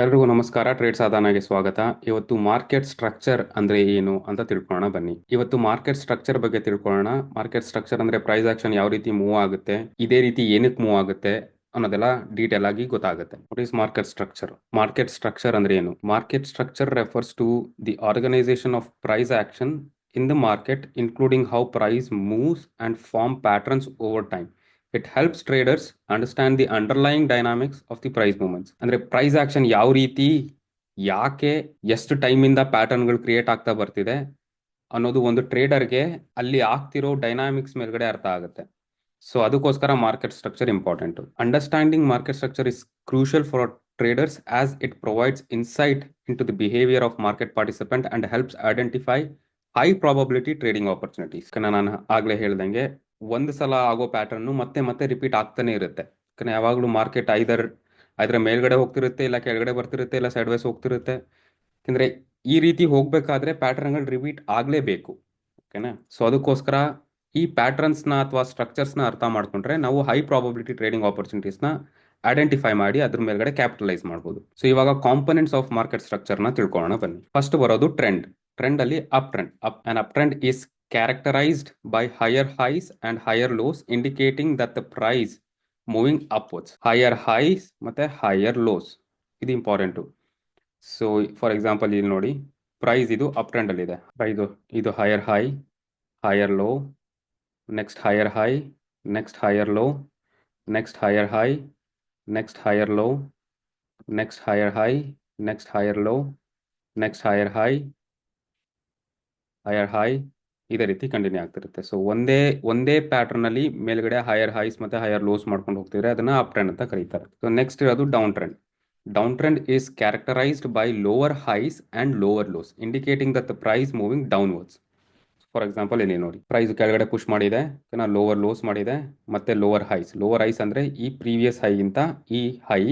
ಎಲ್ರಿಗೂ ನಮಸ್ಕಾರ. ಟ್ರೇಡ್ ಸಾಧನಾಗೆ ಸ್ವಾಗತ. ಇವತ್ತು ಮಾರ್ಕೆಟ್ ಸ್ಟ್ರಕ್ಚರ್ ಅಂದ್ರೆ ಏನು ಅಂತ ತಿಳ್ಕೊಳ್ಳೋಣ ಬನ್ನಿ. ಇವತ್ತು ಮಾರ್ಕೆಟ್ ಸ್ಟ್ರಕ್ಚರ್ ಬಗ್ಗೆ ತಿಳ್ಕೊಳ್ಳೋಣ. ಮಾರ್ಕೆಟ್ ಸ್ಟ್ರಕ್ಚರ್ ಅಂದ್ರೆ ಪ್ರೈಸ್ ಆಕ್ಷನ್ ಯಾವ ರೀತಿ ಮೂವ್ ಆಗುತ್ತೆ, ಇದೇ ರೀತಿ ಏನಕ್ಕೆ ಮೂವ್ ಆಗುತ್ತೆ ಅನ್ನೋದೆಲ್ಲ ಡೀಟೇಲ್ ಆಗಿ ಗೊತ್ತಾಗುತ್ತೆ. What is market structure? Market structure ಅಂದ್ರೆ ಏನು? Market structure refers to the organisation of price action in the market, including how price moves and form patterns over time. It helps traders understand the underlying dynamics of the price movements. ಅಂದ್ರೆ price action ಯಾವ ರೀತಿ, ಯಾಕೆ, ಎಷ್ಟು ಟೈಮಿಂದ ಪ್ಯಾಟರ್ನ್ಗಳು create ಆಗ್ತಾ ಬರ್ತಿದೆ ಅನ್ನೋದು ಒಂದು ಟ್ರೇಡರ್ಗೆ ಅಲ್ಲಿ ಆಗ್ತಿರೋ ಡೈನಾಮಿಕ್ಸ್ ಮೇಲ್ಗಡೆ ಅರ್ಥ ಆಗುತ್ತೆ. ಸೊ ಅದಕ್ಕೋಸ್ಕರ market structure important. Understanding market structure is crucial for traders as it provides insight into the behavior of market participant and helps identify high probability trading opportunities. ನಾನು ಆಗ್ಲೇ ಹೇಳ್ದಂಗೆ ಒಂದು ಸಲ ಆಗೋ ಪ್ಯಾಟರ್ನ್ ಮತ್ತೆ ಮತ್ತೆ ರಿಪೀಟ್ ಆಗ್ತಾನೆ ಇರುತ್ತೆ. ಯಾಕಂದ್ರೆ ಯಾವಾಗಲೂ ಮಾರ್ಕೆಟ್ ಐದರ ಮೇಲ್ಗಡೆ ಹೋಗ್ತಿರುತ್ತೆ, ಇಲ್ಲ ಕೆಳಗಡೆ ಬರ್ತಿರುತ್ತೆ, ಇಲ್ಲ ಸೈಡ್ ವೈಸ್ ಹೋಗ್ತಿರುತ್ತೆ. ಯಾಕಂದ್ರೆ ಈ ರೀತಿ ಹೋಗ್ಬೇಕಾದ್ರೆ ಪ್ಯಾಟರ್ನ್ಗಳು ರಿಪೀಟ್ ಆಗಲೇಬೇಕು. ಓಕೆನಾ? ಸೊ ಅದಕ್ಕೋಸ್ಕರ ಈ ಪ್ಯಾಟರ್ನ್ಸ್ನ ಅಥವಾ ಸ್ಟ್ರಕ್ಚರ್ಸ್ನ ಅರ್ಥ ಮಾಡ್ಕೊಂಡ್ರೆ ನಾವು ಹೈ ಪ್ರಾಬಬಿಲಿಟಿ ಟ್ರೇಡಿಂಗ್ ಆಪರ್ಚುನಿಟೀಸ್ನ ಐಡೆಂಟಿಫೈ ಮಾಡಿ ಅದ್ರ ಮೇಲ್ಗಡೆ ಕ್ಯಾಪಿಟಲೈಸ್ ಮಾಡ್ಬೋದು. ಸೊ ಇವಾಗ ಕಾಂಪೊನೆಂಟ್ಸ್ ಆಫ್ ಮಾರ್ಕೆಟ್ ಸ್ಟ್ರಕ್ಚರ್ನ ತಿಳ್ಕೊಳ್ಳೋಣ ಬನ್ನಿ. ಫಸ್ಟ್ ಬರೋದು ಟ್ರೆಂಡ್. ಟ್ರೆಂಡ್ ಅಲ್ಲಿ up trend. Up trend is characterized by higher highs and higher lows, indicating that the price moving upwards. Higher highs ಮತ್ತೆ higher lows ಇದು ಇಂಪಾರ್ಟೆಂಟು. ಸೊ ಫಾರ್ ಎಕ್ಸಾಂಪಲ್ ಇಲ್ಲಿ ನೋಡಿ, price ಇದು ಅಪ್ ಟ್ರೆಂಡ್ ಅಲ್ಲಿ ಇದೆ. ಇದು higher high, higher low, next higher high, next higher low, next higher high, next higher low, next higher high, next higher low, next higher high, higher high, ಇದೇ ರೀತಿ continue ಆಗ್ತಿರುತ್ತೆ. So ಒಂದೇ pattern ಅಲ್ಲಿ ಮೇಲ್ಗಡೆ higher highs ಮತ್ತೆ higher lows ಮಾಡ್ಕೊಂಡು ಹೋಗ್ತಿದ್ರೆ ಅದನ್ನ up trend ಅಂತ ಕರೀತಾರೆ. ಸೊ ನೆಕ್ಸ್ಟ್ ಇರೋದು down trend. Down trend is characterized by lower highs and lower lows, indicating that the price moving downwards. For example ಇಲ್ಲಿ ನೋಡಿ, ಪ್ರೈಸ್ ಕೆಳಗಡೆ ಪುಷ್ ಮಾಡಿದೆ, ಲೋವರ್ ಲೋಸ್ ಮಾಡಿದೆ, ಮತ್ತೆ ಲೋವರ್ ಹೈಸ್. ಲೋವರ್ ಹೈಸ್ ಅಂದ್ರೆ ಈ ಪ್ರೀವಿಯಸ್ ಹೈಗಿಂತ ಈ ಹೈ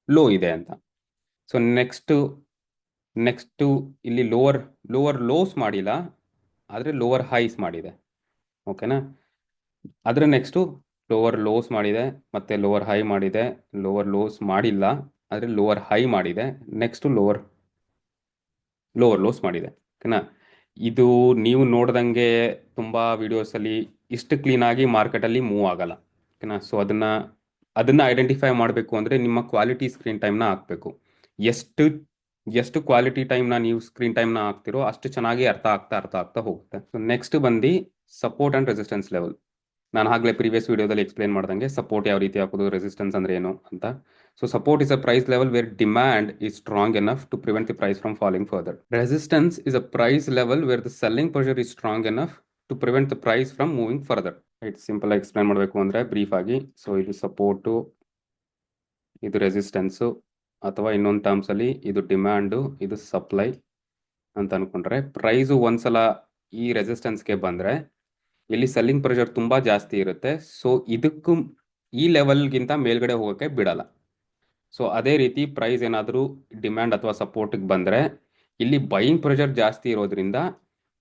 ಲೋ ಇದೆ ಅಂತ. ಸೊ ನೆಕ್ಸ್ಟ್ ಇಲ್ಲಿ ಲೋವರ್ ಲೋಸ್ ಮಾಡಿಲ್ಲ, ಆದರೆ ಲೋವರ್ ಹೈಸ್ ಮಾಡಿದೆ. ಓಕೆನಾ? ಅದರ ನೆಕ್ಸ್ಟು ಲೋವರ್ ಲೋಸ್ ಮಾಡಿದೆ, ಮತ್ತೆ ಲೋವರ್ ಹೈ ಮಾಡಿದೆ, ಲೋವರ್ ಲೋಸ್ ಮಾಡಿಲ್ಲ, ಆದರೆ ಲೋವರ್ ಹೈ ಮಾಡಿದೆ, ನೆಕ್ಸ್ಟು ಲೋವರ್ ಲೋಸ್ ಮಾಡಿದೆ. ಓಕೆನಾ? ಇದು ನೀವು ನೋಡ್ದಂಗೆ ತುಂಬ ವಿಡಿಯೋಸಲ್ಲಿ ಇಷ್ಟು ಕ್ಲೀನಾಗಿ ಮಾರ್ಕೆಟಲ್ಲಿ ಮೂವ್ ಆಗಲ್ಲ. ಓಕೆನಾ? ಸೊ ಅದನ್ನ ಐಡೆಂಟಿಫೈ ಮಾಡಬೇಕು ಅಂದರೆ ನಿಮ್ಮ ಕ್ವಾಲಿಟಿ ಸ್ಕ್ರೀನ್ ಟೈಮ್ನ ಹಾಕಬೇಕು. ಎಷ್ಟು ಕ್ವಾಲಿಟಿ ಟೈಮ್ನ ನೀವು ಸ್ಕ್ರೀನ್ ಟೈಮ್ನ ಹಾಕ್ತಿರೋ ಅಷ್ಟು ಚೆನ್ನಾಗಿ ಅರ್ಥ ಆಗ್ತಾ ಹೋಗುತ್ತೆ. ಸೊ ನೆಕ್ಸ್ಟ್ ಬಂದು ಸಪೋರ್ಟ್ ಅಂಡ್ ರೆಸಿಸ್ಟೆನ್ಸ್ ಲೆವೆಲ್. ನಾನು ಆಗಲೇ ಪ್ರೀವಿಯಸ್ ವಿಡಿಯೋದಲ್ಲಿ ಎಕ್ಸ್ಪ್ಲೇನ್ ಮಾಡ್ದಂಗೆ ಸಪೋರ್ಟ್ ಯಾವ ರೀತಿ ಹಾಕೋದು, ರೆಸಿಸ್ಟೆನ್ಸ್ ಅಂದ್ರೆ ಏನು ಅಂತ. So support is a price level where demand is strong enough to prevent the price from falling further. Resistance is a price level where the selling pressure is strong enough to prevent the price from moving further. It simple ಆಗಿ explain ಮಾಡಬೇಕು ಅಂದ್ರೆ brief ಆಗಿ, so ಇದು support, ಇದು resistance, ಅಥವಾ ಇನ್ನೊಂದು terms ಅಲ್ಲಿ ಇದು ಡಿಮ್ಯಾಂಡು, ಇದು ಸಪ್ಲೈ ಅಂತ ಅನ್ಕೊಂಡ್ರೆ, ಪ್ರೈಸು ಒಂದ್ಸಲ ಈ ರೆಸಿಸ್ಟೆನ್ಸ್ಗೆ ಬಂದ್ರೆ ಇಲ್ಲಿ ಸೆಲ್ಲಿಂಗ್ ಪ್ರೆಷರ್ ತುಂಬಾ ಜಾಸ್ತಿ ಇರುತ್ತೆ. ಸೊ ಇದಕ್ಕೂ ಈ ಲೆವೆಲ್ಗಿಂತ ಮೇಲ್ಗಡೆ ಹೋಗೋಕ್ಕೆ ಬಿಡಲ್ಲ. ಸೊ ಅದೇ ರೀತಿ ಪ್ರೈಸ್ ಏನಾದರೂ ಡಿಮ್ಯಾಂಡ್ ಅಥವಾ ಸಪೋರ್ಟಿಗೆ ಬಂದರೆ ಇಲ್ಲಿ ಬೈಯಿಂಗ್ ಪ್ರೆಷರ್ ಜಾಸ್ತಿ ಇರೋದ್ರಿಂದ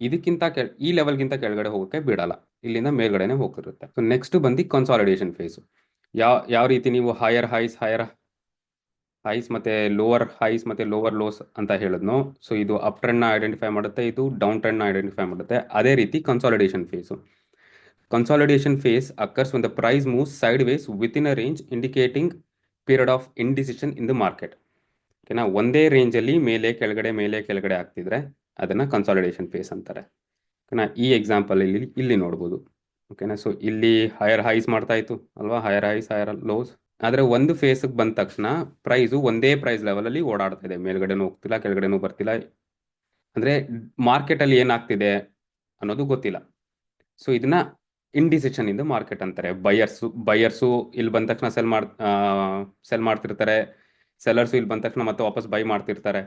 ಇದಕ್ಕಿಂತ ಈ ಲೆವೆಲ್ಗಿಂತ ಕೆಳಗಡೆ ಹೋಗೋಕ್ಕೆ ಬಿಡಲ್ಲ, ಇಲ್ಲಿಂದ ಮೇಲ್ಗಡೆನೆ ಹೋಗ್ತಿರುತ್ತೆ. ಸೊ ನೆಕ್ಸ್ಟ್ ಬಂದು ಕನ್ಸಾಲಿಡೇಷನ್ ಫೇಸು. ಯಾವ ರೀತಿ ನೀವು ಹೈಯರ್ ಹೈಸ್ ಮತ್ತೆ ಲೋವರ್ ಹೈಸ್ ಮತ್ತೆ ಲೋವರ್ ಲೋಸ್ ಅಂತ ಹೇಳಿದ್ನೋ, ಸೊ ಇದು ಅಪ್ ಟ್ರೆಂಡ್ನ ಐಡೆಂಟಿಫೈ ಮಾಡುತ್ತೆ, ಇದು ಡೌನ್ ಟ್ರೆಂಡ್ನ ಐಡೆಂಟಿಫೈ ಮಾಡುತ್ತೆ. ಅದೇ ರೀತಿ consolidation phase. Consolidation phase occurs when the price moves sideways within a range, indicating period of indecision in the market. ಓಕೆನಾ? ಒಂದೇ ರೇಂಜಲ್ಲಿ ಮೇಲೆ ಕೆಳಗಡೆ ಆಗ್ತಿದ್ರೆ ಅದನ್ನ ಕನ್ಸಾಲಿಡೇಷನ್ ಫೇಸ್ ಅಂತಾರೆ. ಓಕೆನಾ? ಈ ಎಕ್ಸಾಂಪಲ್ ಇಲ್ಲಿ ನೋಡ್ಬೋದು. ಓಕೆನಾ? ಸೊ ಇಲ್ಲಿ ಹೈಯರ್ ಹೈಸ್ ಮಾಡ್ತಾ ಇತ್ತು ಅಲ್ವಾ, ಹೈಯರ್ ಹೈಸ್ ಹೈಯರ್ ಲೋಸ್. ಆದರೆ ಒಂದು ಫೇಸ್ಗೆ ಬಂದ ತಕ್ಷಣ ಪ್ರೈಸು ಒಂದೇ ಪ್ರೈಸ್ ಲೆವೆಲಲ್ಲಿ ಓಡಾಡ್ತಾ ಇದೆ, ಮೇಲ್ಗಡೆನೂ ಹೋಗ್ತಿಲ್ಲ ಕೆಳಗಡೆನೂ ಬರ್ತಿಲ್ಲ. ಅಂದರೆ ಮಾರ್ಕೆಟಲ್ಲಿ ಏನಾಗ್ತಿದೆ ಅನ್ನೋದು ಗೊತ್ತಿಲ್ಲ. ಸೊ ಇದನ್ನ ಇಂಡಿಸಿಷನ್ ಇಂದ ಮಾರ್ಕೆಟ್ ಅಂತಾರೆ. ಬೈಯರ್ಸು ಇಲ್ಲಿ ಬಂದ ತಕ್ಷಣ ಸೆಲ್ ಮಾಡ್ತಿರ್ತಾರೆ, ಸೆಲ್ಲರ್ಸು ಇಲ್ಲಿ ಬಂದ ತಕ್ಷಣ ಮತ್ತೆ ವಾಪಸ್ ಬೈ ಮಾಡ್ತಿರ್ತಾರೆ.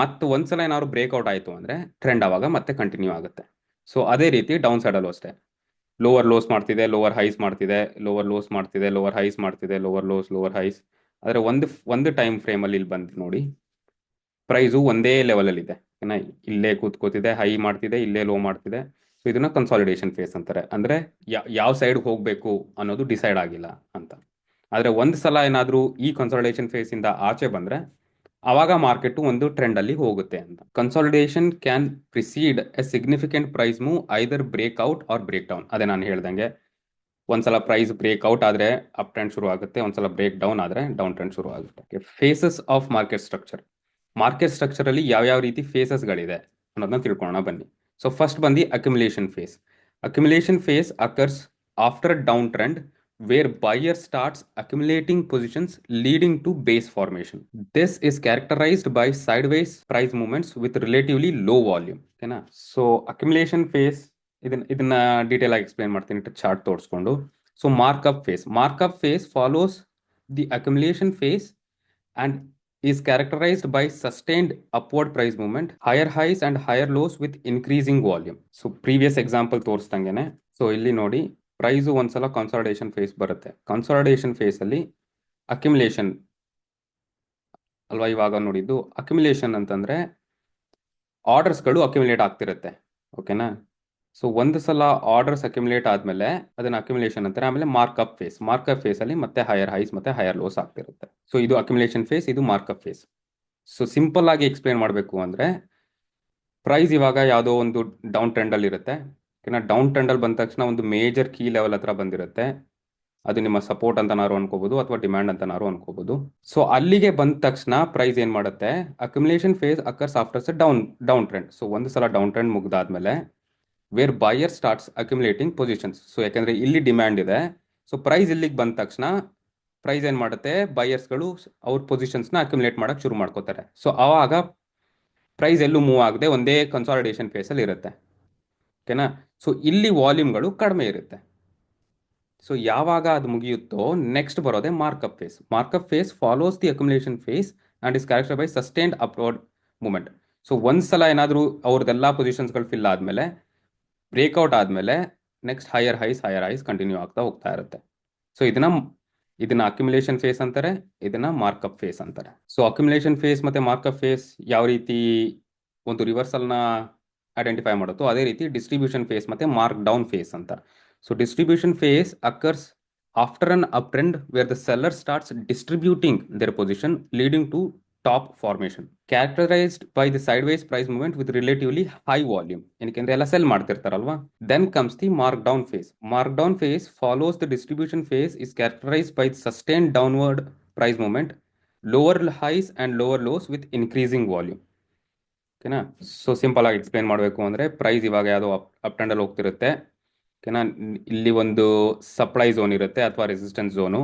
ಮತ್ತೆ ಒಂದ್ಸಲ ಏನಾದ್ರು ಬ್ರೇಕ್ಔಟ್ ಆಯಿತು ಅಂದರೆ ಟ್ರೆಂಡ್ ಆವಾಗ ಮತ್ತೆ ಕಂಟಿನ್ಯೂ ಆಗುತ್ತೆ. ಸೊ ಅದೇ ರೀತಿ ಡೌನ್ ಸೈಡಲ್ಲೂ ಅಷ್ಟೇ, ಲೋವರ್ ಲೋಸ್ ಮಾಡ್ತಿದೆ, ಲೋವರ್ ಹೈಸ್ ಮಾಡ್ತಿದೆ, ಲೋವರ್ ಲೋಸ್ ಮಾಡ್ತಿದೆ, ಲೋವರ್ ಹೈಸ್ ಮಾಡ್ತಿದೆ, ಲೋವರ್ ಲೋಸ್ ಲೋವರ್ ಹೈಸ್. ಆದರೆ ಒಂದು ಟೈಮ್ ಫ್ರೇಮಲ್ಲಿ ಇಲ್ಲಿ ಬಂದು ನೋಡಿ, ಪ್ರೈಸು ಒಂದೇ ಲೆವೆಲಲ್ಲಿ ಇದೆ. ಇಲ್ಲೇ ಕೂತ್ಕೋತಿದೆ, ಹೈ ಮಾಡ್ತಿದೆ, ಇಲ್ಲೇ ಲೋ ಮಾಡ್ತಿದೆ. ಸೊ ಇದನ್ನ ಕನ್ಸಾಲಿಡೇಷನ್ ಫೇಸ್ ಅಂತಾರೆ. ಅಂದ್ರೆ ಯಾವ ಸೈಡ್ ಹೋಗಬೇಕು ಅನ್ನೋದು ಡಿಸೈಡ್ ಆಗಿಲ್ಲ ಅಂತ. ಆದರೆ ಒಂದು ಸಲ ಏನಾದರೂ ಈ ಕನ್ಸಾಲಿಡೇಷನ್ ಫೇಸಿಂದ ಆಚೆ ಬಂದರೆ ಆವಾಗ ಮಾರ್ಕೆಟ್ ಒಂದು ಟ್ರೆಂಡ್ ಅಲ್ಲಿ ಹೋಗುತ್ತೆ ಅಂತ. Consolidation can precede a significant price move either breakout or break down. ಅದೇ ನಾನು ಹೇಳ್ದಂಗೆ ಒಂದ್ಸಲ ಪ್ರೈಸ್ ಬ್ರೇಕ್ ಔಟ್ ಆದ್ರೆ ಅಪ್ ಟ್ರೆಂಡ್ ಶುರು ಆಗುತ್ತೆ, ಒಂದ್ಸಲ ಬ್ರೇಕ್ ಡೌನ್ ಆದ್ರೆ ಡೌನ್ ಟ್ರೆಂಡ್ ಶುರು ಆಗುತ್ತೆ. Phases of market structure. Market structure ಅಲ್ಲಿ ಯಾವ ರೀತಿ ಫೇಸಸ್ಗಳಿದೆ ಅನ್ನೋದನ್ನ ತಿಳ್ಕೊಳ್ಳೋಣ ಬನ್ನಿ. ಸೊ ಫಸ್ಟ್ ಬಂದು accumulation phase. Accumulation phase occurs after down trend where buyer starts accumulating positions leading to base formation. This is characterized by sideways price movements with relatively low volume. ಓಕೆನಾ? So accumulation phase ಇದನ್ನ detail ಆಗಿ explain ಮಾಡ್ತೀನಿ chart ತೋರಿಸ್ಕೊಂಡು. So markup phase follows the accumulation phase and is characterized by sustained upward price movement, higher highs and higher lows with increasing volume. So previous example ತೋರಿಸ್ದಂಗೆನೆ. So ಇಲ್ಲಿ ನೋಡಿ, price ಒಂದ್ಸಲ consolidation phase ಬರುತ್ತೆ. Consolidation phase ಅಲ್ಲಿ accumulation ಅಲ್ವಾ ಇವಾಗ ನೋಡಿದ್ದು. Accumulation ಅಂತಂದ್ರೆ ಆರ್ಡರ್ಸ್ಗಳು ಅಕ್ಯುಮುಲೇಟ್ ಆಗ್ತಿರುತ್ತೆ. ಓಕೆನಾ? ಸೊ ಒಂದು ಸಲ ಆರ್ಡರ್ಸ್ ಅಕ್ಯುಮುಲೇಟ್ ಆದ್ಮೇಲೆ ಅದನ್ನ ಅಕ್ಯುಮುಲೇಷನ್ ಅಂತಾರೆ. ಆಮೇಲೆ ಮಾರ್ಕಪ್ ಫೇಸ್ ಅಲ್ಲಿ ಮತ್ತೆ ಹೈಯರ್ ಹೈಸ್ ಮತ್ತೆ ಹೈಯರ್ ಲೋಸ್ ಆಗ್ತಿರುತ್ತೆ. ಸೊ ಇದು ಅಕ್ಯುಮುಲೇಷನ್ ಫೇಸ್, ಇದು ಮಾರ್ಕಪ್ ಫೇಸ್. ಸೊ ಸಿಂಪಲ್ ಆಗಿ ಎಕ್ಸ್ಪ್ಲೇನ್ ಮಾಡಬೇಕು ಅಂದ್ರೆ, ಪ್ರೈಸ್ ಇವಾಗ ಯಾವುದೋ ಒಂದು ಡೌನ್ ಟ್ರೆಂಡ್ ಅಲ್ಲಿ ಇರುತ್ತೆ. ಡೌನ್ ಟ್ರೆಂಡ್ ಅಲ್ಲಿ ಬಂದ ತಕ್ಷಣ ಒಂದು ಮೇಜರ್ ಕೀ ಲೆವೆಲ್ ಹತ್ರ ಬಂದಿರುತ್ತೆ. ಅದು ನಿಮ್ಮ ಸಪೋರ್ಟ್ ಅಂತನಾರು ಅನ್ಕೋಬಹುದು ಅಥವಾ ಡಿಮ್ಯಾಂಡ್ ಅಂತನಾರು ಅನ್ಕೋಬಹುದು. ಸೊ ಅಲ್ಲಿಗೆ ಬಂದ ತಕ್ಷಣ ಪ್ರೈಸ್ ಏನ್ ಮಾಡುತ್ತೆ, accumulation phase occurs afters down trend. So ಒಂದು ಸಲ ಡೌನ್ ಟ್ರೆಂಡ್ ಮುಗ್ದಾದ್ಮೇಲೆ where buyer starts accumulating positions. So ಯಾಕಂದ್ರೆ ಇಲ್ಲಿ ಡಿಮ್ಯಾಂಡ್ ಇದೆ. ಸೊ ಪ್ರೈಸ್ ಇಲ್ಲಿಗೆ ಬಂದ ತಕ್ಷಣ ಪ್ರೈಸ್ ಏನ್ ಮಾಡುತ್ತೆ, ಬಯರ್ಸ್ಗಳು ಅವ್ರ ಪೊಸಿಷನ್ಸ್ನ ಅಕ್ಯುಮುಲೇಟ್ ಮಾಡಕ್ ಶುರು ಮಾಡ್ಕೋತಾರೆ. ಸೊ ಆವಾಗ ಪ್ರೈಸ್ ಎಲ್ಲೂ ಮೂವ್ ಆಗದೆ ಒಂದೇ ಕನ್ಸಾಲಿಡೇಷನ್ ಫೇಸ್ ಅಲ್ಲಿ ಇರುತ್ತೆ. ಓಕೆನಾ? ಸೊ ಇಲ್ಲಿ ವಾಲ್ಯೂಮ್ಗಳು ಕಡಿಮೆ ಇರುತ್ತೆ. ಸೊ ಯಾವಾಗ ಅದು ಮುಗಿಯುತ್ತೋ ನೆಕ್ಸ್ಟ್ ಬರೋದೇ markup phase. Markup phase follows the accumulation phase and is character by sustained upward movement. So ಒಂದ್ಸಲ ಏನಾದರೂ ಅವ್ರದ್ದೆಲ್ಲ ಪೊಸಿಷನ್ಸ್ಗಳು ಫಿಲ್ ಆದ್ಮೇಲೆ ಬ್ರೇಕ್ಔಟ್ ಆದ್ಮೇಲೆ ನೆಕ್ಸ್ಟ್ ಹೈಯರ್ ಹೈಸ್ ಕಂಟಿನ್ಯೂ ಆಗ್ತಾ ಹೋಗ್ತಾ ಇರುತ್ತೆ. ಸೊ ಇದನ್ನ ಅಕ್ಯುಮುಲೇಷನ್ ಫೇಸ್ ಅಂತಾರೆ, ಇದನ್ನ ಮಾರ್ಕಪ್ ಫೇಸ್ ಅಂತಾರೆ. ಸೊ ಅಕ್ಯುಮುಲೇಷನ್ ಫೇಸ್ ಮತ್ತೆ ಮಾರ್ಕಪ್ ಫೇಸ್ ಯಾವ ರೀತಿ ಒಂದು ರಿವರ್ಸಲ್ನ ಐಡೆಂಟಿಫೈ ಮಾಡುತ್ತೋ ಅದೇ ರೀತಿ ಡಿಸ್ಟ್ರಿಬ್ಯೂಷನ್ ಫೇಸ್ ಮತ್ತೆ ಮಾರ್ಕ್ ಡೌನ್ ಫೇಸ್ ಅಂತ. So distribution face occurs after an up trend where the seller starts distributing their position leading to top formation, characterized by the side wise price movement with relatively high volume. ಏನಕ್ಕೆ ಎಲ್ಲ sell ಮಾಡ್ತಿರ್ತಾರಲ್ವಾ. Then comes the mark down phase. Mark down phase follows the distribution phase, is characterized by sustained downward price movement, lower highs and lower lows with increasing volume. ಓಕೆನಾ? So simple ಆಗಿ explain ಮಾಡಬೇಕು ಅಂದ್ರೆ, price ಇವಾಗ ಯಾವುದೋ up trend ಅಲ್ಲಿ ಹೋಗ್ತಿರುತ್ತೆ. ಓಕೆನಾ? ಇಲ್ಲಿ ಒಂದು ಸಪ್ಲೈ ಝೋನ್ ಇರುತ್ತೆ ಅಥವಾ ರೆಸಿಸ್ಟೆನ್ಸ್ ಝೋನು.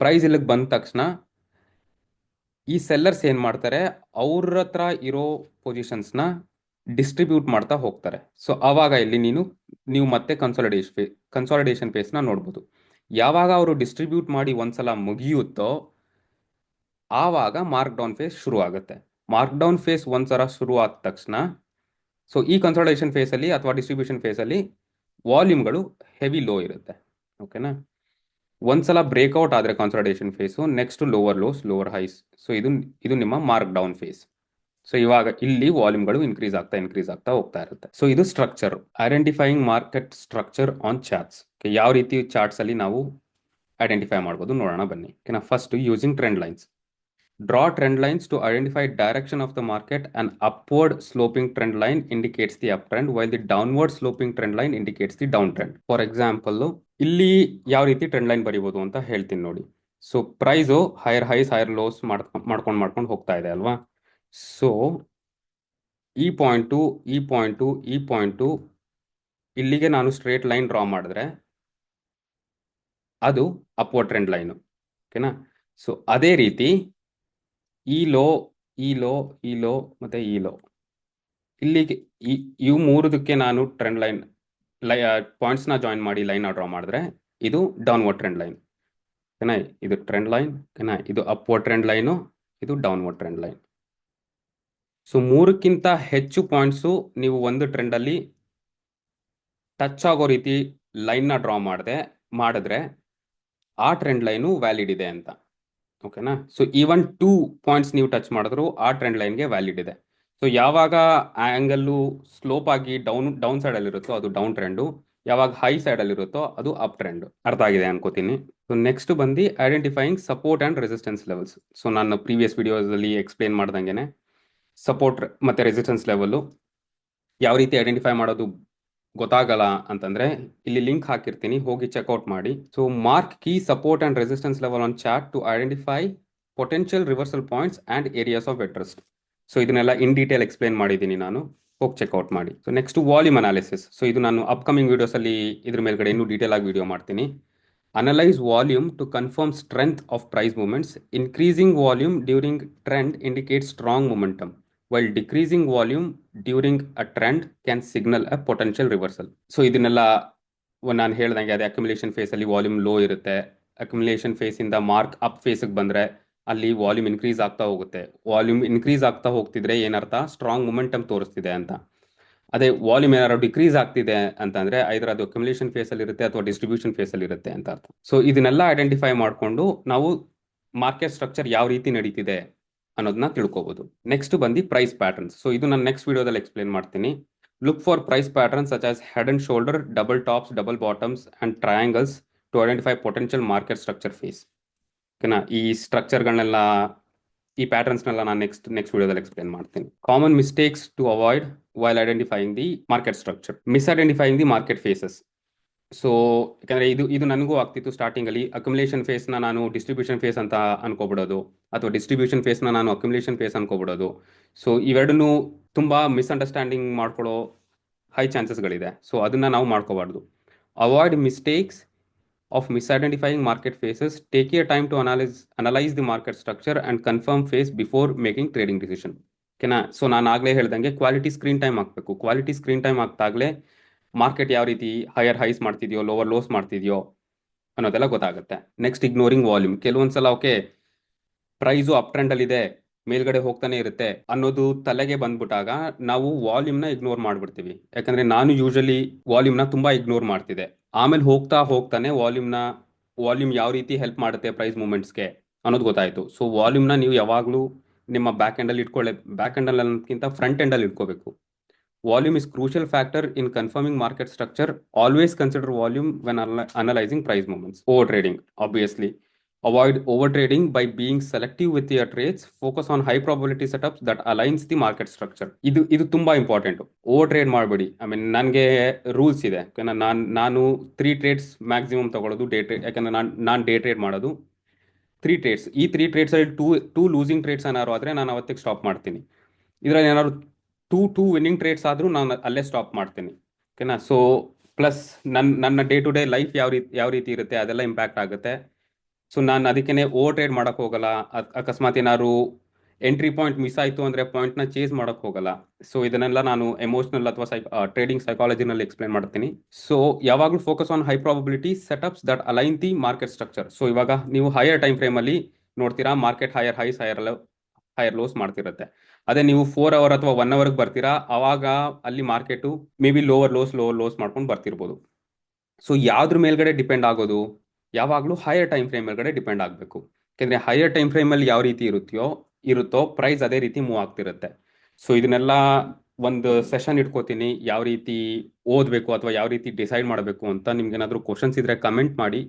ಪ್ರೈಸ್ ಇಲ್ಲಿಗೆ ಬಂದ ತಕ್ಷಣ ಈ ಸೆಲ್ಲರ್ಸ್ ಏನ್ ಮಾಡ್ತಾರೆ, ಅವ್ರ ಹತ್ರ ಇರೋ ಪೊಸಿಷನ್ಸ್ನ ಡಿಸ್ಟ್ರಿಬ್ಯೂಟ್ ಮಾಡ್ತಾ ಹೋಗ್ತಾರೆ. ಸೊ ಆವಾಗ ಇಲ್ಲಿ ನೀವು ಮತ್ತೆ ಕನ್ಸಾಲಿಡೇಷನ್ ಫೇಸ್ನ ನೋಡ್ಬೋದು. ಯಾವಾಗ ಅವರು ಡಿಸ್ಟ್ರಿಬ್ಯೂಟ್ ಮಾಡಿ ಒಂದ್ಸಲ ಮುಗಿಯುತ್ತೋ ಆವಾಗ ಮಾರ್ಕ್ ಡೌನ್ ಫೇಸ್ ಶುರು ಆಗುತ್ತೆ. ಮಾರ್ಕ್ ಡೌನ್ ಫೇಸ್ ಒಂದ್ಸಲ ಶುರು ಆದ ತಕ್ಷಣ, ಸೊ ಈ ಕನ್ಸಾಲಿಡೇಷನ್ ಫೇಸ್ ಅಲ್ಲಿ ಅಥವಾ ಡಿಸ್ಟ್ರಿಬ್ಯೂಷನ್ ಫೇಸ್ ಅಲ್ಲಿ ವಾಲ್ಯೂಮ್ಗಳು ಹೆವಿ ಲೋ ಇರುತ್ತೆ. ಓಕೆನಾ? ಒಂದ್ಸಲ ಬ್ರೇಕ್ಔಟ್ ಆದ್ರೆ consolidation phase, next lower lows lower highs. So ಇದು ನಿಮ್ಮ ಮಾರ್ಕ್ ಡೌನ್ ಫೇಸ್. ಸೊ ಇವಾಗ ಇಲ್ಲಿ ವಾಲ್ಯೂಮ್ಗಳು ಇನ್ಕ್ರೀಸ್ ಆಗ್ತಾ ಹೋಗ್ತಾ ಇರುತ್ತೆ. ಸೊ ಇದು structure. Identifying market structure on charts. ಯಾವ ರೀತಿ ಚಾರ್ಟ್ಸ್ ಅಲ್ಲಿ ನಾವು ಐಡೆಂಟಿಫೈ ಮಾಡ್ಬೋದು ನೋಡೋಣ ಬನ್ನಿ. ಓಕೆನಾ? First using trend lines. Draw trend lines to identify direction of the market. An upward sloping trend line indicates the uptrend, while the downward sloping trend line indicates the downtrend. For example, ಇಲ್ಲಿ ಯಾವ ರೀತಿ trend line ಬರೀಬಹುದು ಅಂತ ಹೇಳ್ತೀನಿ ನೋಡಿ. So price higher highs higher lows ಮಾಡ್ಕೊಂಡು ಹೋಗ್ತಾ ಇದೆ ಅಲ್ವಾ. ಸೊ ಈ ಪಾಯಿಂಟು ಇಲ್ಲಿಗೆ ನಾನು ಸ್ಟ್ರೇಟ್ ಲೈನ್ ಡ್ರಾ ಮಾಡಿದ್ರೆ ಅದು ಅಪ್ವರ್ಡ್ ಟ್ರೆಂಡ್ ಲೈನು. ಓಕೆನಾ? ಸೊ ಅದೇ ರೀತಿ ಈ ಲೋ ಮತ್ತೆ ಈ ಲೋ ಇಲ್ಲಿಗೆ ಇವು ಮೂರದಕ್ಕೆ ನಾನು ಟ್ರೆಂಡ್ ಲೈನ್ ಪಾಯಿಂಟ್ಸ್ನ ಜಾಯಿನ್ ಮಾಡಿ ಲೈನ್ ಡ್ರಾ ಮಾಡಿದ್ರೆ ಇದು ಡೌನ್ವರ್ಡ್ ಟ್ರೆಂಡ್ ಲೈನ್. ಓಕೆನಾ? ಇದು ಟ್ರೆಂಡ್ ಲೈನ್. ಓಕೆನಾ? ಇದು ಅಪ್ವರ್ಡ್ ಟ್ರೆಂಡ್ ಲೈನು, ಇದು ಡೌನ್ವರ್ಡ್ ಟ್ರೆಂಡ್ ಲೈನ್. ಸೊ ಮೂರಕ್ಕಿಂತ ಹೆಚ್ಚು ಪಾಯಿಂಟ್ಸು ನೀವು ಒಂದು ಟ್ರೆಂಡಲ್ಲಿ ಟಚ್ ಆಗೋ ರೀತಿ ಲೈನ್ನ ಡ್ರಾ ಮಾಡಿದ್ರೆ ಆ ಟ್ರೆಂಡ್ ಲೈನು ವ್ಯಾಲಿಡ್ ಇದೆ ಅಂತ. ಓಕೆನಾ? ಸೊ ಈವನ್ 2 ಪಾಯಿಂಟ್ಸ್ ನೀವು ಟಚ್ ಮಾಡಿದ್ರು ಆ ಟ್ರೆಂಡ್ ಲೈನ್ಗೆ ವ್ಯಾಲಿಡ್ ಇದೆ. ಸೊ ಯಾವಾಗ ಆ್ಯಂಗಲ್ಲು ಸ್ಲೋಪ್ ಆಗಿ ಡೌನ್ ಸೈಡಲ್ಲಿ ಇರುತ್ತೋ ಅದು ಡೌನ್ ಟ್ರೆಂಡು, ಯಾವಾಗ ಹೈ ಸೈಡಲ್ಲಿ ಇರುತ್ತೋ ಅದು ಅಪ್ ಟ್ರೆಂಡ್. ಅರ್ಥ ಆಗಿದೆ ಅನ್ಕೋತೀನಿ. ಸೊ ಸೊ ನೆಕ್ಸ್ಟ್ ಬಂದು identifying support and resistance levels. So ನಾನು ಪ್ರೀವಿಯಸ್ ವಿಡಿಯೋಸಲ್ಲಿ ಎಕ್ಸ್ಪ್ಲೇನ್ ಮಾಡ್ದಂಗೆ ಸಪೋರ್ಟ್ ಮತ್ತು ರೆಸಿಸ್ಟೆನ್ಸ್ ಲೆವೆಲ್ಲು ಯಾವ ರೀತಿ ಐಡೆಂಟಿಫೈ ಮಾಡೋದು ಗೊತ್ತಾಗಲ್ಲ ಅಂತಂದರೆ ಇಲ್ಲಿ ಲಿಂಕ್ ಹಾಕಿರ್ತೀನಿ, ಹೋಗಿ ಚೆಕ್ಔಟ್ ಮಾಡಿ. So mark key support and resistance level on chart to identify potential reversal points and areas of interest. So ಇದನ್ನೆಲ್ಲ ಇನ್ ಡೀಟೇಲ್ ಎಕ್ಸ್ಪ್ಲೇನ್ ಮಾಡಿದ್ದೀನಿ ನಾನು, ಹೋಗಿ ಚೆಕ್ಔಟ್ ಮಾಡಿ. So next volume analysis. So ಇದು ನಾನು ಅಪ್ಕಮಿಂಗ್ ವೀಡಿಯೋಸಲ್ಲಿ ಇದ್ರ ಮೇಲ್ಗಡೆ ಇನ್ನೂ ಡೀಟೇಲ್ ಆಗಿ ವಿಡಿಯೋ ಮಾಡ್ತೀನಿ. Analyze volume to confirm strength of price movements. Increasing volume during trend indicates strong momentum, while decreasing volume during a trend can signal a potential reversal. So ಇದನ್ನೆಲ್ಲ ನಾನು ಹೇಳ್ದಂಗೆ ಅದೇ ಅಕ್ಯುಮುಲೇಷನ್ ಫೇಸಲ್ಲಿ ವಾಲ್ಯೂಮ್ ಲೋ ಇರುತ್ತೆ. Accumulation ಫೇಸಿಂದ mark up ಫೇಸಿಗೆ ಬಂದರೆ ಅಲ್ಲಿ volume increase ಆಗ್ತಾ ಹೋಗುತ್ತೆ. Volume increase ಆಗ್ತಾ ಹೋಗ್ತಿದ್ರೆ ಏನರ್ಥ, ಸ್ಟ್ರಾಂಗ್ ಮೊಮೆಂಟಮ್ ತೋರಿಸ್ತಿದೆ ಅಂತ. ಅದೇ ವಾಲ್ಯೂಮ್ ಏನಾದ್ರು ಡಿಕ್ರೀಸ್ ಆಗ್ತಿದೆ ಅಂತಂದ್ರೆ ಐದರ್ ಅದು ಅಕ್ಯುಮುಲೇಷನ್ ಫೇಸಲ್ಲಿ ಇರುತ್ತೆ ಅಥವಾ ಡಿಸ್ಟ್ರಿಬ್ಯೂಷನ್ ಫೇಸಲ್ಲಿ ಇರುತ್ತೆ ಅಂತ ಅರ್ಥ. ಸೊ ಇದನ್ನೆಲ್ಲ ಐಡೆಂಟಿಫೈ ಮಾಡಿಕೊಂಡು ನಾವು ಮಾರ್ಕೆಟ್ ಸ್ಟ್ರಕ್ಚರ್ ಯಾವ ರೀತಿ ನಡೀತಿದೆ ಅನ್ನೋದನ್ನ ತಿಳ್ಕೊಬೋದು. ನೆಕ್ಸ್ಟ್ ಬಂದು ಪ್ರೈಸ್ ಪ್ಯಾಟರ್ನ್ಸ್. ಸೊ ಇದು ನಾನು ನೆಕ್ಸ್ಟ್ ವಿಡಿಯೋದಲ್ಲಿ ಎಕ್ಸ್ಪ್ಲೇನ್ ಮಾಡ್ತೀನಿ. Look for price patterns such as head and shoulder, double tops, double bottoms and triangles to identify potential market structure phase. ಓಕೆನಾ, ಈ ಸ್ಟ್ರಕ್ಚರ್ಗಳನ್ನೆಲ್ಲ, ಈ ಪ್ಯಾಟರ್ನ್ಸ್ನೆಲ್ಲ ನಾನು ನೆಕ್ಸ್ಟ್ ವಿಡಿಯೋದಲ್ಲಿ ಎಕ್ಸ್ಪ್ಲೇನ್ ಮಾಡ್ತೀನಿ. Common mistakes to avoid while identifying the market structure. Misidentifying the market phases. So ಯಾಕಂದರೆ ಇದು ನನಗೂ ಆಗ್ತಿತ್ತು ಸ್ಟಾರ್ಟಿಂಗಲ್ಲಿ. ಅಕ್ಯುಮುಲೇಷನ್ ಫೇಸ್ನ ನಾನು ಡಿಸ್ಟ್ರಿಬ್ಯೂಷನ್ ಫೇಸ್ ಅಂತ ಅನ್ಕೋಬಿಡೋದು, ಅಥವಾ ಡಿಸ್ಟ್ರಿಬ್ಯೂಷನ್ ಫೇಸ್ನ ನಾನು ಅಕ್ಯುಮುಲೇಷನ್ ಫೇಸ್ ಅನ್ಕೋಬಿಡೋದು. ಸೊ ಇವೆರಡನ್ನೂ ತುಂಬ ಮಿಸ್ಅಂಡರ್ಸ್ಟ್ಯಾಂಡಿಂಗ್ ಮಾಡ್ಕೊಳ್ಳೋ ಹೈ ಚಾನ್ಸಸ್ಗಳಿದೆ. ಸೊ ಅದನ್ನು ನಾವು ಮಾಡ್ಕೋಬಾರ್ದು. Avoid mistakes of misidentifying market phases. Take your time to analyze the market structure and confirm phase before making trading decision. ಓಕೆನಾ. ಸೊ ನಾನು ಆಗಲೇ ಹೇಳ್ದಂಗೆ ಕ್ವಾಲಿಟಿ ಸ್ಕ್ರೀನ್ ಟೈಮ್ ಹಾಕಬೇಕು. ಕ್ವಾಲಿಟಿ ಸ್ಕ್ರೀನ್ ಟೈಮ್ ಆಗ್ತಾಗಲೇ ಮಾರ್ಕೆಟ್ ಯಾವ ರೀತಿ ಹೈಯರ್ ಹೈಸ್ ಮಾಡ್ತಿದೆಯೋ, ಲೋವರ್ ಲೋಸ್ ಮಾಡ್ತಿದೆಯೋ ಅನ್ನೋದೆಲ್ಲ ಗೊತ್ತಾಗುತ್ತೆ. Next ignoring volume. ಕೆಲವೊಂದ್ಸಲ ಓಕೆ ಪ್ರೈಸು ಅಪ್ ಟ್ರೆಂಡಲ್ಲಿದೆ, ಮೇಲ್ಗಡೆ ಹೋಗ್ತಾನೆ ಇರುತ್ತೆ ಅನ್ನೋದು ತಲೆಗೆ ಬಂದ್ಬಿಟ್ಟಾಗ ನಾವು ವಾಲ್ಯೂಮ್ನ ಇಗ್ನೋರ್ ಮಾಡ್ಬಿಡ್ತೀವಿ. ಯಾಕಂದರೆ ನಾನು ಯೂಶಲಿ ವಾಲ್ಯೂಮ್ನ ತುಂಬ ಇಗ್ನೋರ್ ಮಾಡ್ತಿದ್ದೆ. ಆಮೇಲೆ ಹೋಗ್ತಾನೆ ವಾಲ್ಯೂಮ್ ಯಾವ ರೀತಿ ಹೆಲ್ಪ್ ಮಾಡುತ್ತೆ ಪ್ರೈಸ್ ಮೂಮೆಂಟ್ಸ್ಗೆ ಅನ್ನೋದು ಗೊತ್ತಾಯಿತು. ಸೊ ವಾಲ್ಯೂಮ್ನ ನೀವು ಯಾವಾಗಲೂ ನಿಮ್ಮ ಬ್ಯಾಕ್ ಎಂಡಲ್ಲಿ ಬ್ಯಾಕ್ ಎಂಡಲ್ಲಿ ಅನ್ನೋದಕ್ಕಿಂತ ಫ್ರಂಟ್ ಎಂಡಲ್ಲಿ ಇಟ್ಕೋಬೇಕು. Volume is crucial factor in confirming market structure. Always consider volume when analysing price moments. Overtrading, obviously avoid overtrading by being selective with your trades. Focus on high probability setups that aligns the market structure. ಇದು ತುಂಬಾ important. Over trade ಮಾಡಬೇಡಿ. I mean ನನಗೆ rules ಇದೆ. ನಾನು 3 trades maximum ತಗೊಳ್ಳೋದು day trade. ಯಾಕಂದ್ರೆ ನಾನು day trade ಮಾಡೋದು 3 ಟ್ರೇಡ್ಸ್. ಈ 3 ಟ್ರೇಡ್ಸಲ್ಲಿ ಟೂ ಲೂಸಿಂಗ್ ಟ್ರೇಡ್ಸ್ ಏನಾದ್ರು ಆದರೆ ನಾನು ಅವತ್ತಿಗೆ ಸ್ಟಾಪ್ ಮಾಡ್ತೀನಿ. ಇದರಲ್ಲಿ ಏನಾದ್ರು ಟೂ ವಿನ್ನಿಂಗ್ ಟ್ರೇಡ್ಸ್ ಆದರೂ ನಾನು ಅಲ್ಲೇ ಸ್ಟಾಪ್ ಮಾಡ್ತೀನಿ. ಓಕೆನಾ. ಸೊ ಪ್ಲಸ್ ನನ್ನ ಡೇ ಟು ಡೇ ಲೈಫ್ ಯಾವ ರೀತಿ ಇರುತ್ತೆ ಅದೆಲ್ಲ ಇಂಪ್ಯಾಕ್ಟ್ ಆಗುತ್ತೆ. ಸೊ ನಾನು ಅದಕ್ಕೇ ಓವರ್ ಟ್ರೇಡ್ ಮಾಡೋಕ್ಕೆ ಹೋಗಲ್ಲ. ಅಕಸ್ಮಾತ್ ಏನಾದ್ರು ಎಂಟ್ರಿ ಪಾಯಿಂಟ್ ಮಿಸ್ ಆಯಿತು ಅಂದರೆ ಪಾಯಿಂಟ್ನ ಚೇಸ್ ಮಾಡೋಕ್ಕೆ ಹೋಗಲ್ಲ. ಸೊ ಇದನ್ನೆಲ್ಲ ನಾನು ಎಮೋಷನಲ್ ಅಥವಾ ಟ್ರೇಡಿಂಗ್ ಸೈಕಾಲಜಿನಲ್ಲಿ ಎಕ್ಸ್ಪ್ಲೇನ್ ಮಾಡ್ತೀನಿ. ಸೊ ಯಾವಾಗಲೂ focus on high probability setups that align the market structure. So ಇವಾಗ ನೀವು ಹೈಯರ್ ಟೈಮ್ ಫ್ರೇಮಲ್ಲಿ ನೋಡ್ತೀರಾ ಮಾರ್ಕೆಟ್ ಹೈಯರ್ ಹೈಸ್ ಹೈಯರ್ ಲೋಸ್ ಮಾಡ್ತಿರುತ್ತೆ. ಅದೇ ನೀವು 4 ಅವರ್ ಅಥವಾ 1 ಅವರ್ಗೆ ಬರ್ತೀರಾ, ಆವಾಗ ಅಲ್ಲಿ ಮಾರ್ಕೆಟು ಮೇ ಬಿ ಲೋವರ್ ಲೋಸ್ ಮಾಡ್ಕೊಂಡು ಬರ್ತಿರ್ಬೋದು. ಸೊ ಯಾವ್ದ್ರ ಮೇಲ್ಗಡೆ ಡಿಪೆಂಡ್ ಆಗೋದು, ಯಾವಾಗಲೂ ಹೈಯರ್ ಟೈಮ್ ಫ್ರೇಮ್ ಮೇಲ್ಗಡೆ ಡಿಪೆಂಡ್ ಆಗಬೇಕು. ಯಾಕೆಂದರೆ ಹೈಯರ್ ಟೈಮ್ ಫ್ರೇಮಲ್ಲಿ ಯಾವ ರೀತಿ ಇರುತ್ತೋ ಪ್ರೈಸ್ ಅದೇ ರೀತಿ ಮೂವ್ ಆಗ್ತಿರುತ್ತೆ. ಸೊ ಇದನ್ನೆಲ್ಲ ಒಂದು ಸೆಷನ್ ಇಟ್ಕೋತೀನಿ, ಯಾವ ರೀತಿ ಓದಬೇಕು ಅಥವಾ ಯಾವ ರೀತಿ ಡಿಸೈಡ್ ಮಾಡಬೇಕು ಅಂತ. ನಿಮ್ಗೇನಾದರೂ ಕ್ವಶನ್ಸ್ ಇದ್ದರೆ ಕಮೆಂಟ್ ಮಾಡಿ.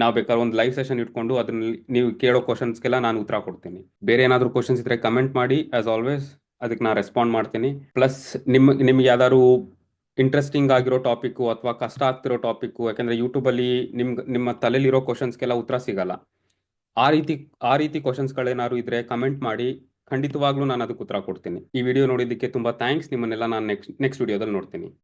ನಾವು ಬೇಕಾದ್ರೆ ಒಂದು ಲೈವ್ ಸೆಷನ್ ಇಟ್ಕೊಂಡು ಅದರಲ್ಲಿ ನೀವು ಕೇಳೋ ಕ್ವಶನ್ಸ್ಗೆಲ್ಲ ನಾನು ಉತ್ತರ ಕೊಡ್ತೀನಿ. ಬೇರೆ ಏನಾದರೂ ಕ್ವಶನ್ಸ್ ಇದ್ದರೆ ಕಮೆಂಟ್ ಮಾಡಿ. ಆ್ಯಸ್ ಆಲ್ವೇಸ್ ಅದಕ್ಕೆ ನಾನು ರೆಸ್ಪಾಂಡ್ ಮಾಡ್ತೀನಿ. ಪ್ಲಸ್ ನಿಮ್ಗೆ ಯಾವ್ದಾದ್ರು ಇಂಟ್ರೆಸ್ಟಿಂಗ್ ಆಗಿರೋ ಟಾಪಿಕ್ಕು ಅಥವಾ ಕಷ್ಟ ಆಗ್ತಿರೋ ಟಾಪಿಕ್ಕು, ಯಾಕಂದರೆ ಯೂಟ್ಯೂಬಲ್ಲಿ ನಿಮ್ಮ ತಲೆಯಲ್ಲಿರೋ ಕ್ವಶನ್ಸ್ಗೆಲ್ಲ ಉತ್ತರ ಸಿಗಲ್ಲ. ಆ ರೀತಿ ಕ್ವಶನ್ಸ್ಗಳೇನಾದ್ರು ಇದ್ದರೆ ಕಮೆಂಟ್ ಮಾಡಿ, ಖಂಡಿತವಾಗ್ಲೂ ನಾನು ಅದಕ್ಕೆ ಉತ್ತರ ಕೊಡ್ತೀನಿ. ಈ ವಿಡಿಯೋ ನೋಡಿದ್ದಕ್ಕೆ ತುಂಬ ಥ್ಯಾಂಕ್ಸ್. ನಿಮ್ಮನ್ನೆಲ್ಲ ನಾನು ನೆಕ್ಸ್ಟ್ ವಿಡಿಯೋದಲ್ಲಿ ನೋಡ್ತೀನಿ.